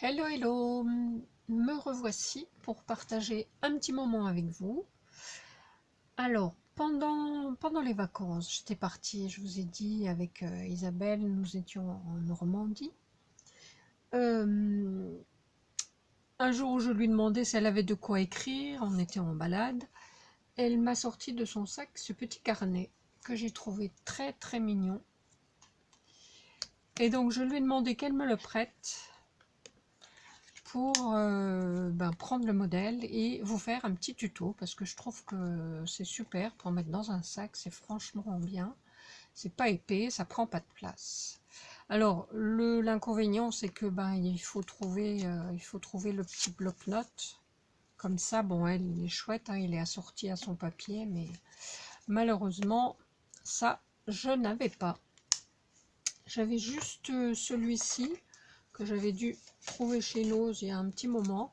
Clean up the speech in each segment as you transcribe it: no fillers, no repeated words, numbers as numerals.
Hello, hello, me revoici pour partager un petit moment avec vous. Alors, pendant les vacances, j'étais partie, je vous ai dit, avec Isabelle, nous étions en Normandie. Euh, un jour où je lui demandais si elle avait de quoi écrire, on était en balade, elle m'a sorti de son sac ce petit carnet que j'ai trouvé très très mignon. Et donc je lui ai demandé qu'elle me le prête pour prendre le modèle et vous faire un petit tuto parce que je trouve que c'est super pour mettre dans un sac, c'est franchement bien, c'est pas épais, ça prend pas de place. Alors l'inconvénient c'est que il faut trouver le petit bloc-notes comme ça. Bon, il est chouette, hein, il est assorti à son papier, mais malheureusement ça je n'avais pas. J'avais juste celui-ci que j'avais dû trouver chez nous il y a un petit moment.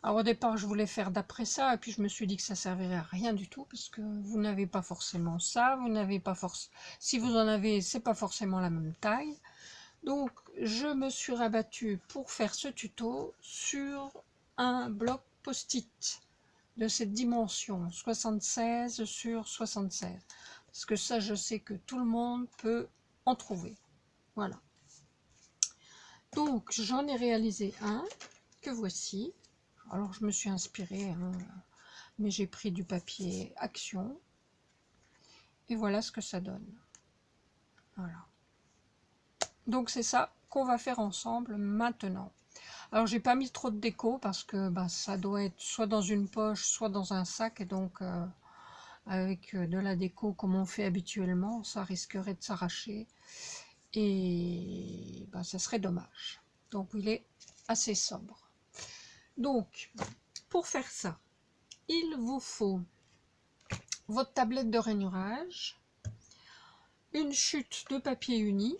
Alors au départ je voulais faire d'après ça, et puis je me suis dit que ça servirait à rien du tout, parce que vous n'avez pas forcément ça, vous n'avez pas forcément, si vous en avez, c'est pas forcément la même taille. Donc je me suis rabattue pour faire ce tuto sur un bloc post-it de cette dimension, 76 sur 76, parce que ça je sais que tout le monde peut en trouver. Voilà. Donc j'en ai réalisé un que voici. Alors je me suis inspirée, hein, mais j'ai pris du papier Action et voilà ce que ça donne. Voilà. Donc c'est ça qu'on va faire ensemble maintenant. Alors j'ai pas mis trop de déco parce que ça doit être soit dans une poche, soit dans un sac, et donc avec de la déco comme on fait habituellement, ça risquerait de s'arracher et ça serait dommage. Donc il est assez sobre. Donc pour faire ça, il vous faut votre tablette de rainurage, une chute de papier uni,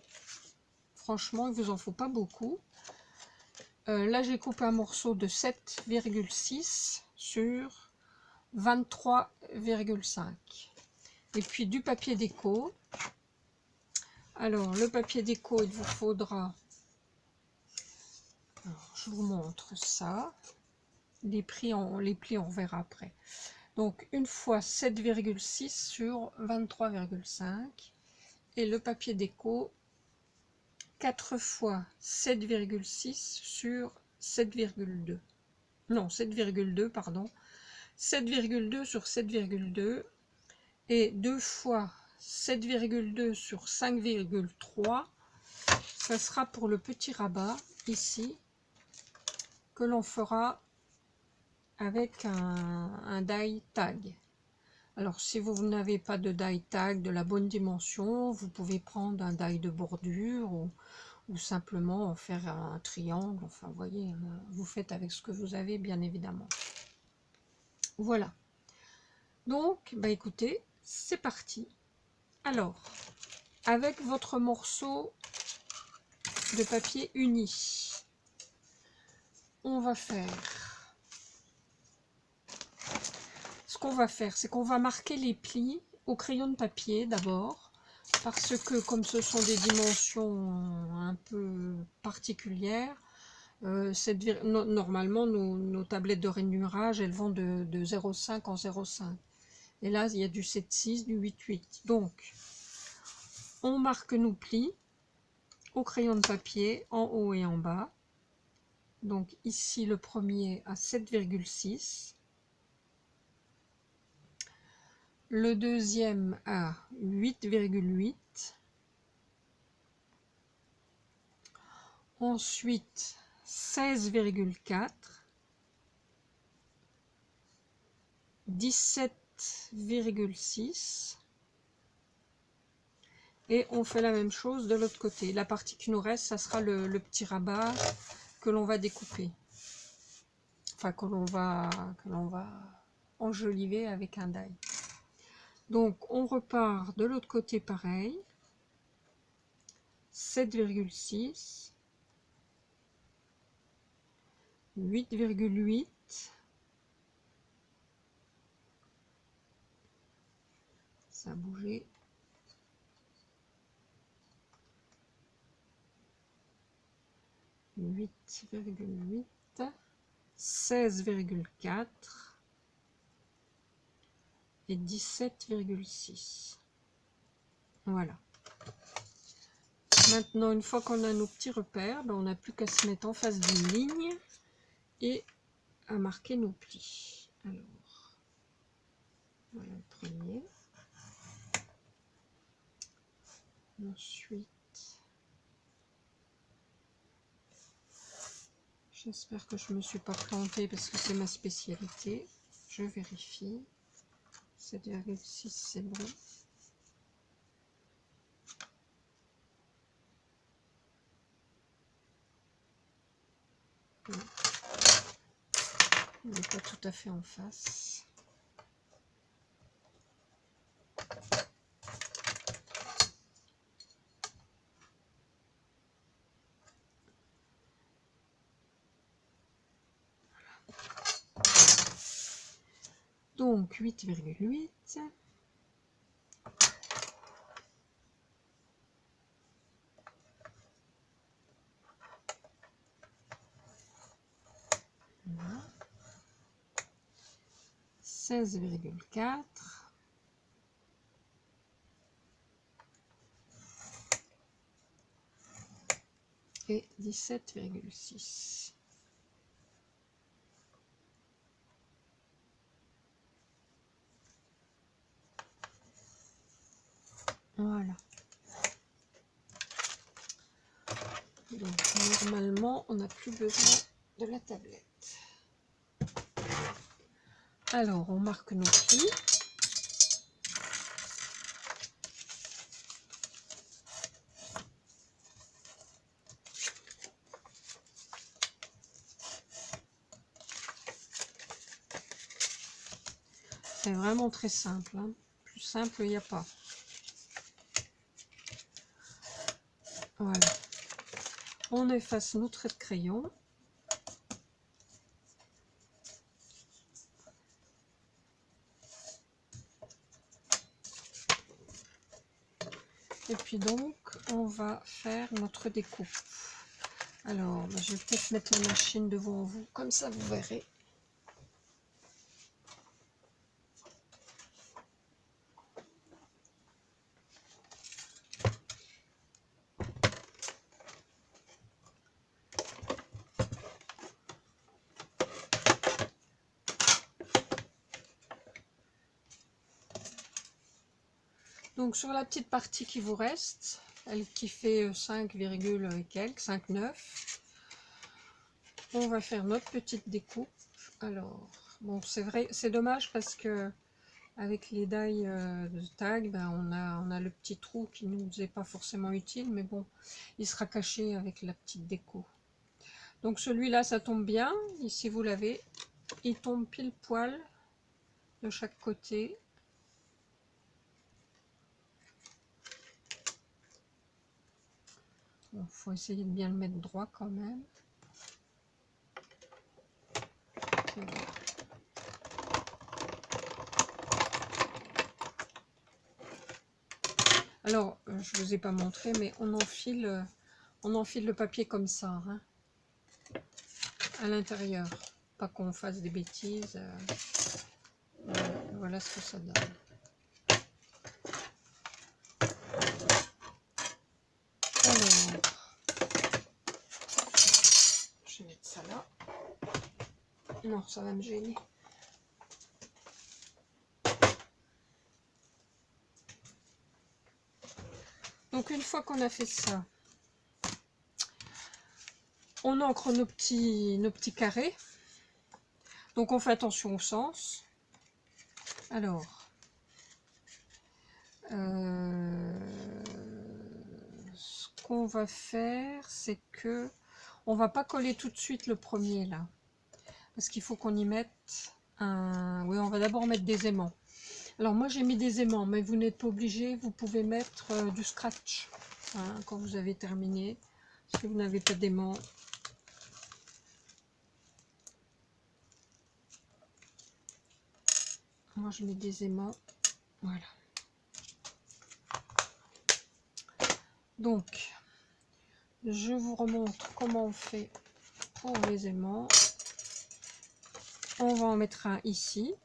franchement il vous en faut pas beaucoup. Là j'ai coupé un morceau de 7,6 sur 23,5, et puis du papier déco. Alors le papier déco, il vous faudra, alors, je vous montre ça, les plis on verra après. Donc une fois 7,6 sur 23,5, et le papier déco 4 fois 7,6 sur 7,2. Non, 7,2, pardon. 7,2 sur 7,2. Et 2 fois 7,2 sur 5,3. Ça sera pour le petit rabat, ici, que l'on fera avec un die tag. Alors, si vous n'avez pas de die tag de la bonne dimension, vous pouvez prendre un die de bordure, ou simplement en faire un triangle. Enfin, vous voyez, vous faites avec ce que vous avez, bien évidemment. Voilà. Donc, écoutez, c'est parti. Alors, avec votre morceau de papier uni, on va faire... Ce qu'on va faire, c'est qu'on va marquer les plis au crayon de papier d'abord, parce que comme ce sont des dimensions un peu particulières, normalement nos tablettes de rainurage, elles vont de 0,5 en 0,5, et là il y a du 7,6, du 8,8. Donc on marque nos plis au crayon de papier en haut et en bas. Donc ici le premier à 7,6, le deuxième à 8,8, ensuite 16,4, 17,6, et on fait la même chose de l'autre côté. La partie qui nous reste, ça sera le petit rabat que l'on va découper, enfin que l'on va enjoliver avec un die. Donc on repart de l'autre côté pareil, 7,6, 8,8, ça a bougé, 8,8, 16,4 et 17,6. Voilà. Maintenant, une fois qu'on a nos petits repères, ben, on n'a plus qu'à se mettre en face d'une ligne et à marquer nos plis. Alors, voilà le premier. Ensuite, j'espère que je ne me suis pas plantée parce que c'est ma spécialité. Je vérifie. 7,6, c'est bon. Il n'est pas tout à fait en face. Donc 8,8. Voilà. 16,4. Et 17,6. Voilà. Donc normalement, on n'a plus besoin de la tablette. Alors, on marque nos plis. C'est vraiment très simple, hein. Plus simple, il n'y a pas. Voilà. On efface nos traits de crayon. Et puis donc, on va faire notre découpe. Alors, je vais peut-être mettre la machine devant vous, comme ça vous verrez. Donc sur la petite partie qui vous reste, elle qui fait 5, et quelques, 5,9, on va faire notre petite découpe. Alors, bon, c'est vrai, c'est dommage parce que avec les die de tag, ben, on a le petit trou qui ne nous est pas forcément utile, mais bon, il sera caché avec la petite déco. Donc celui-là, ça tombe bien. Ici, vous l'avez. Il tombe pile poil de chaque côté. Bon, faut essayer de bien le mettre droit quand même. Alors, je vous ai pas montré, mais on enfile le papier comme ça, hein, à l'intérieur. Pas qu'on fasse des bêtises. Voilà ce que ça donne. Alors, je vais mettre ça là. Non, ça va me gêner. Donc une fois qu'on a fait ça, on encre nos petits carrés. Donc on fait attention au sens. Alors, ce qu'on va faire, c'est que on va pas coller tout de suite le premier là, parce qu'il faut qu'on y mette un. Oui, on va d'abord mettre des aimants. Alors moi j'ai mis des aimants, mais vous n'êtes pas obligé. Vous pouvez mettre du scratch, hein, quand vous avez terminé. Si vous n'avez pas d'aimants. Moi je mets des aimants. Voilà. Donc Je vous remontre comment on fait pour les aimants. On va en mettre un ici.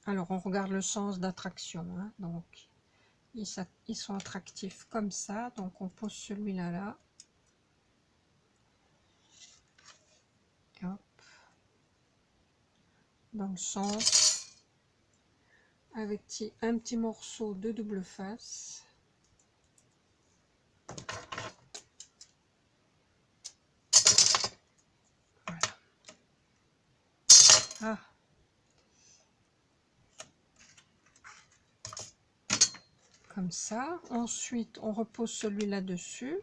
Alors, on regarde le sens d'attraction, hein. Donc, ils sont attractifs comme ça. Donc, on pose celui-là là. Et hop. Dans le centre. Avec un petit morceau de double face. Voilà. Ah. Comme ça. Ensuite, on repose celui-là dessus.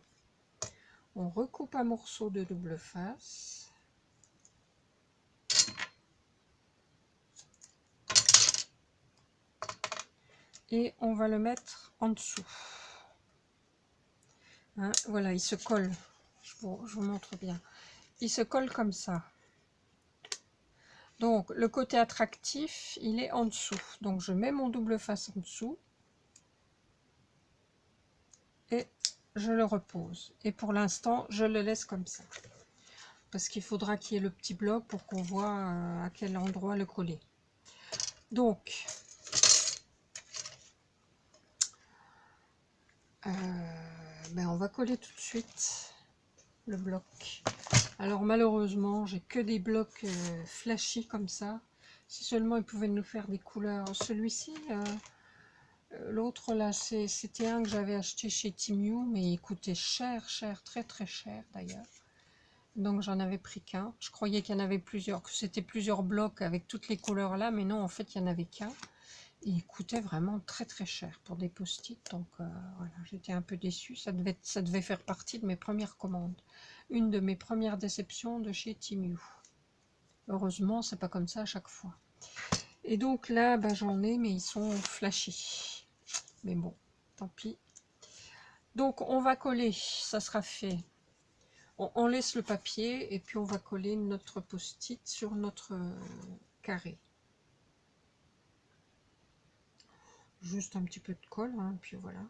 On recoupe un morceau de double face. Et on va le mettre en dessous. Hein, voilà, il se colle. Je vous montre bien. Il se colle comme ça. Donc, le côté attractif, il est en dessous. Donc, je mets mon double face en dessous. Et je le repose. Et pour l'instant, je le laisse comme ça. Parce qu'il faudra qu'il y ait le petit bloc pour qu'on voit à quel endroit le coller. Donc, on va coller tout de suite le bloc. Alors malheureusement, j'ai que des blocs flashy comme ça. Si seulement ils pouvaient nous faire des couleurs. Celui-ci, l'autre là, c'était un que j'avais acheté chez Timiu, mais il coûtait cher, très très cher d'ailleurs. Donc j'en avais pris qu'un. Je croyais qu'il y en avait plusieurs, que c'était plusieurs blocs avec toutes les couleurs là, mais non, en fait il n'y en avait qu'un. Et il coûtait vraiment très très cher pour des post-it. Donc voilà, j'étais un peu déçue. Ça devait faire partie de mes premières commandes. Une de mes premières déceptions de chez Timiu. Heureusement, c'est pas comme ça à chaque fois. Et donc là, j'en ai, mais ils sont flashy. Mais bon, tant pis. Donc on va coller, ça sera fait. On laisse le papier et puis on va coller notre post-it sur notre carré. Juste un petit peu de colle, hein, puis voilà.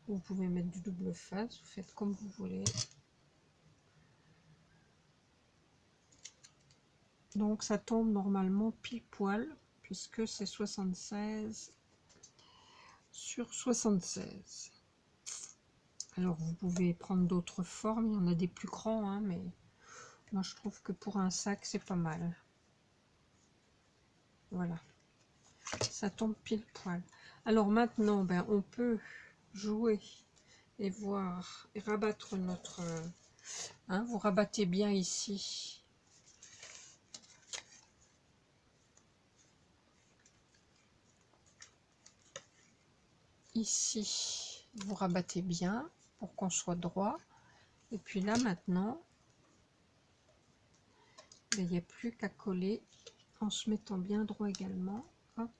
Vous pouvez mettre du double face, vous faites comme vous voulez. Donc ça tombe normalement pile poil, puisque c'est 76 sur 76. Alors vous pouvez prendre d'autres formes, il y en a des plus grands, hein, mais moi je trouve que pour un sac c'est pas mal. Voilà, ça tombe pile poil. Alors maintenant, on peut jouer et voir et rabattre notre... Hein, vous rabattez bien ici. Ici, vous rabattez bien pour qu'on soit droit. Et puis là maintenant, il n'y a plus qu'à coller en se mettant bien droit également. Hop,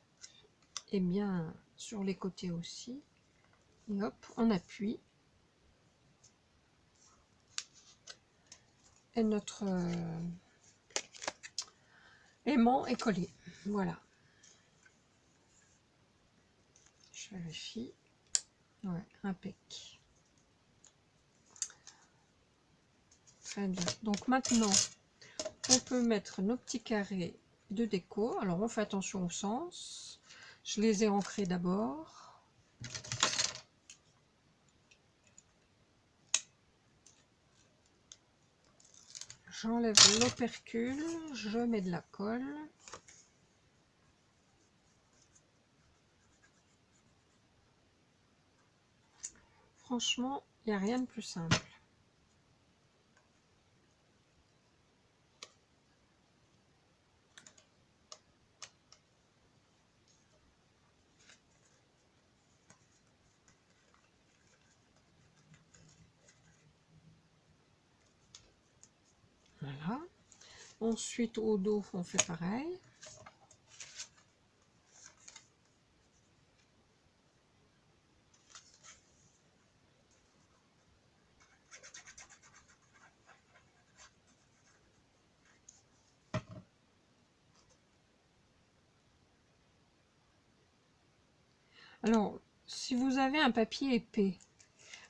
et bien sur les côtés aussi. Et hop, on appuie. Et notre aimant est collé. Voilà. Je vérifie. Ouais, impec. Très bien. Donc maintenant, on peut mettre nos petits carrés de déco. Alors on fait attention au sens. Je les ai ancrés d'abord. J'enlève l'opercule, je mets de la colle. Franchement, il n'y a rien de plus simple. Voilà. Ensuite, au dos, on fait pareil. Alors, si vous avez un papier épais,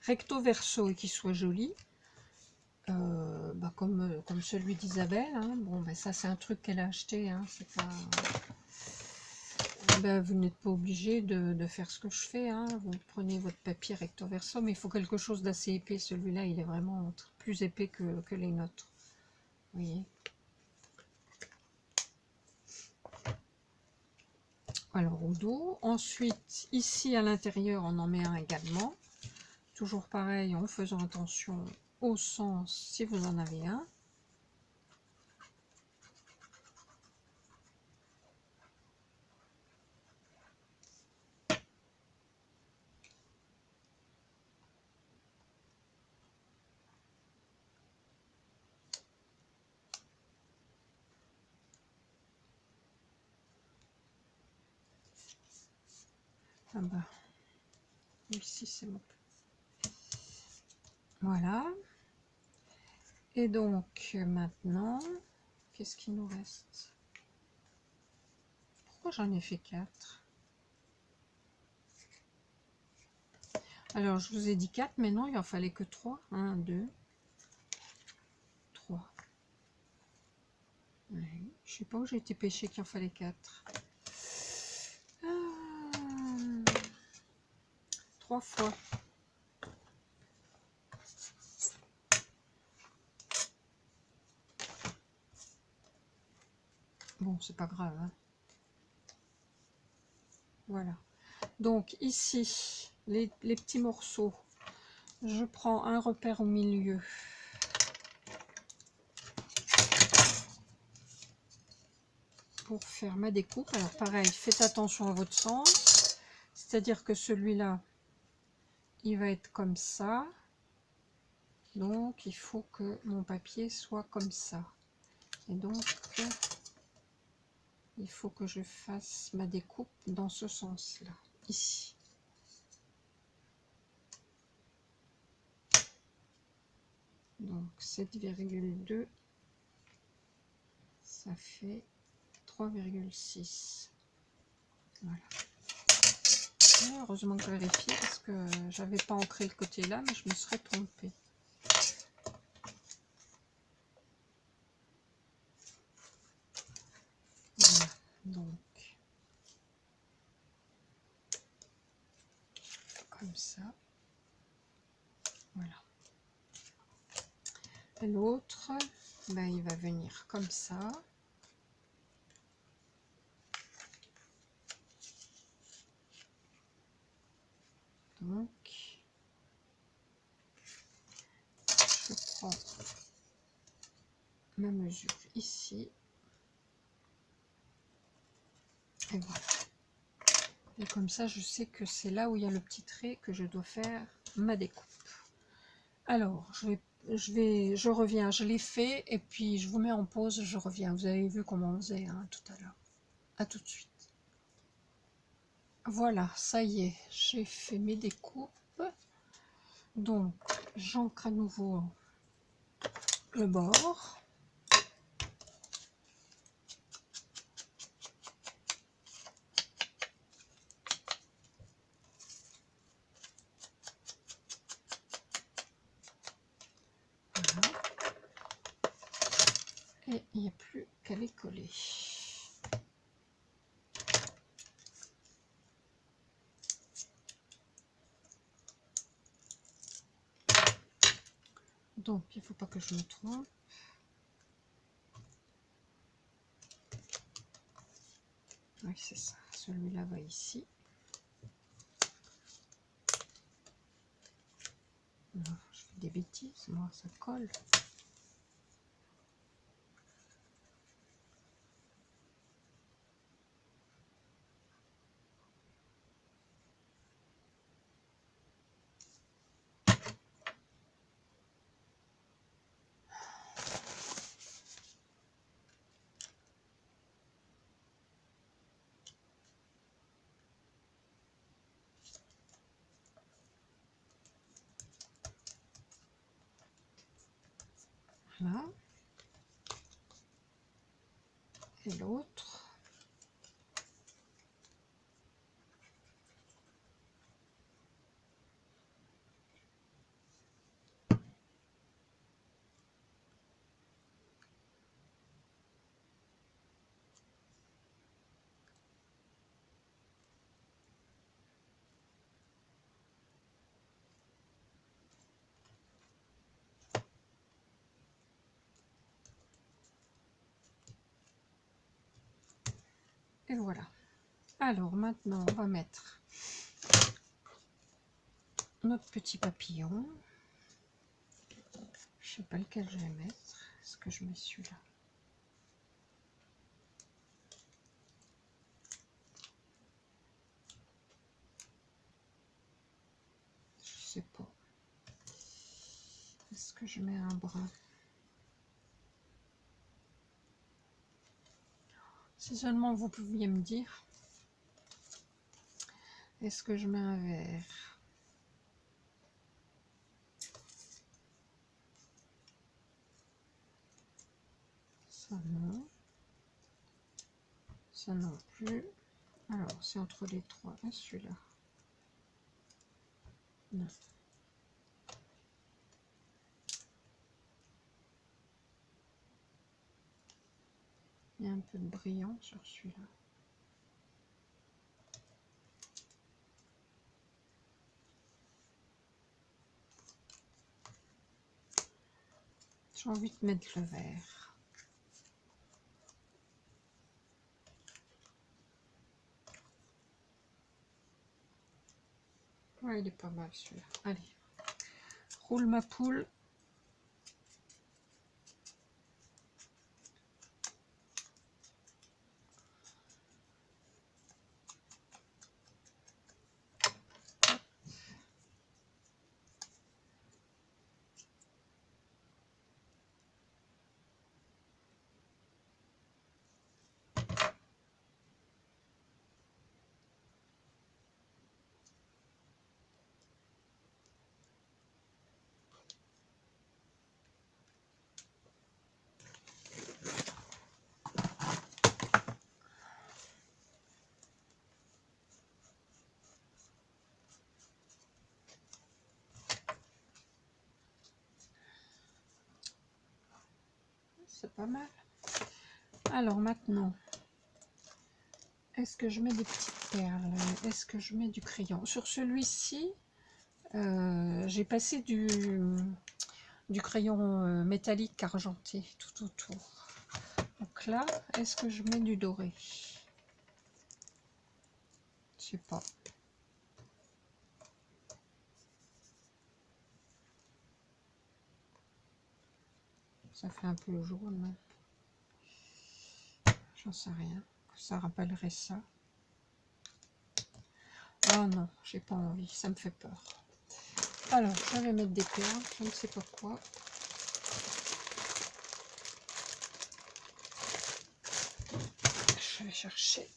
recto verso et qui soit joli, comme celui d'Isabelle, hein, bon, ben, ça c'est un truc qu'elle a acheté, hein, c'est pas... Ben, vous n'êtes pas obligé de faire ce que je fais, hein. Vous prenez votre papier recto verso, mais il faut quelque chose d'assez épais. Celui-là, il est vraiment plus épais que les nôtres. Vous voyez. Alors au dos. Ensuite, ici à l'intérieur, on en met un également. Toujours pareil, en faisant attention au sens si vous en avez un. Ah bah, ici c'est bon. Voilà. Et donc maintenant, qu'est-ce qu'il nous reste? Pourquoi j'en ai fait 4? Alors je vous ai dit 4, mais non, il en fallait que 3. 1, 2, 3. Ouais. Je sais pas où j'ai été pêché qu'il en fallait 4. 3 fois. Bon, c'est pas grave, hein. Voilà. Donc ici, les petits morceaux, je prends un repère au milieu. Pour faire ma découpe. Alors pareil, faites attention à votre sens. C'est-à-dire que celui-là, il va être comme ça. Donc il faut que mon papier soit comme ça. Et donc, il faut que je fasse ma découpe dans ce sens-là, ici. Donc 7,2, ça fait 3,6. Voilà. Et heureusement que je vérifie parce que j'avais pas ancré le côté là, mais je me serais trompée. Voilà. Donc comme ça. Voilà. L'autre, ben, il va venir comme ça. Donc, je prends ma mesure ici. Et voilà. Et comme ça, je sais que c'est là où il y a le petit trait que je dois faire ma découpe. Alors, je reviens, je l'ai fait et puis je vous mets en pause, je reviens. Vous avez vu comment on faisait, hein, tout à l'heure. À tout de suite. Voilà, ça y est, j'ai fait mes découpes. Donc, j'ancre à nouveau le bord. Voilà. Et il n'y a plus qu'à les coller. Donc, il ne faut pas que je me trompe. Oui, c'est ça. Celui-là va ici. Non, je fais des bêtises, moi, ça colle. Voilà. Et l'autre. Et voilà. Alors maintenant, on va mettre notre petit papillon. Je sais pas lequel je vais mettre. Est-ce que je mets celui-là? Je sais pas. Est-ce que je mets un brun? Si seulement vous pouviez me dire. Est-ce que je mets un vert? Ça non. Ça non plus. Alors, c'est entre les trois. Et celui-là. Non. Il y a un peu de brillant sur celui-là. J'ai envie de mettre le vert. Ouais, il est pas mal celui-là. Allez, roule ma poule. C'est pas mal. Alors maintenant, est-ce que je mets des petites perles? Est-ce que je mets du crayon? Sur celui-ci, j'ai passé du crayon métallique argenté tout autour. Donc là, est-ce que je mets du doré? Je sais pas. Ça fait un peu le jaune. J'en sais rien. Ça rappellerait ça. Oh non, j'ai pas envie. Ça me fait peur. Alors, je vais mettre des perles. Je ne sais pas quoi. Je vais chercher.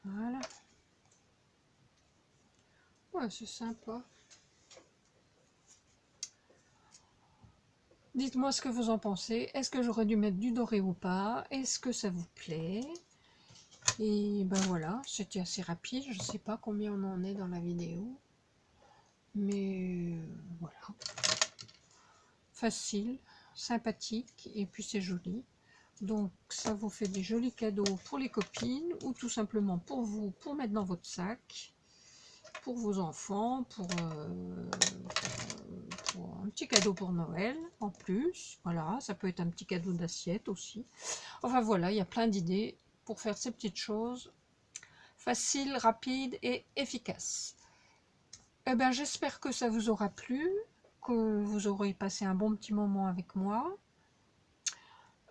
Voilà. Ouais, c'est sympa. Dites-moi ce que vous en pensez. Est-ce que j'aurais dû mettre du doré ou pas? Est-ce que ça vous plaît? Et ben voilà, c'était assez rapide. Je ne sais pas combien on en est dans la vidéo. Mais voilà. Facile, sympathique et puis c'est joli. Donc ça vous fait des jolis cadeaux pour les copines ou tout simplement pour vous, pour mettre dans votre sac, pour vos enfants, pour un petit cadeau pour Noël en plus. Voilà, ça peut être un petit cadeau d'assiette aussi. Enfin voilà, il y a plein d'idées pour faire ces petites choses faciles, rapides et efficaces. Eh bien, j'espère que ça vous aura plu, que vous aurez passé un bon petit moment avec moi.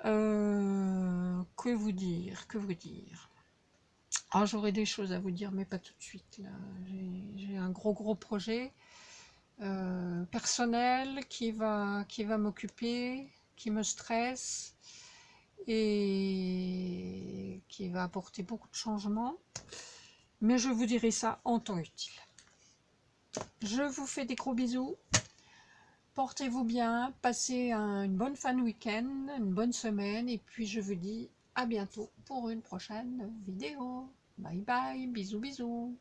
Que vous dire, que vous dire? Ah, j'aurais des choses à vous dire, mais pas tout de suite. Là, j'ai un gros projet personnel qui va m'occuper, qui me stresse. et qui va apporter beaucoup de changements. Mais je vous dirai ça en temps utile. Je vous fais des gros bisous. Portez-vous bien, passez une bonne fin de week-end, une bonne semaine, et puis je vous dis à bientôt pour une prochaine vidéo. Bye bye, bisous bisous.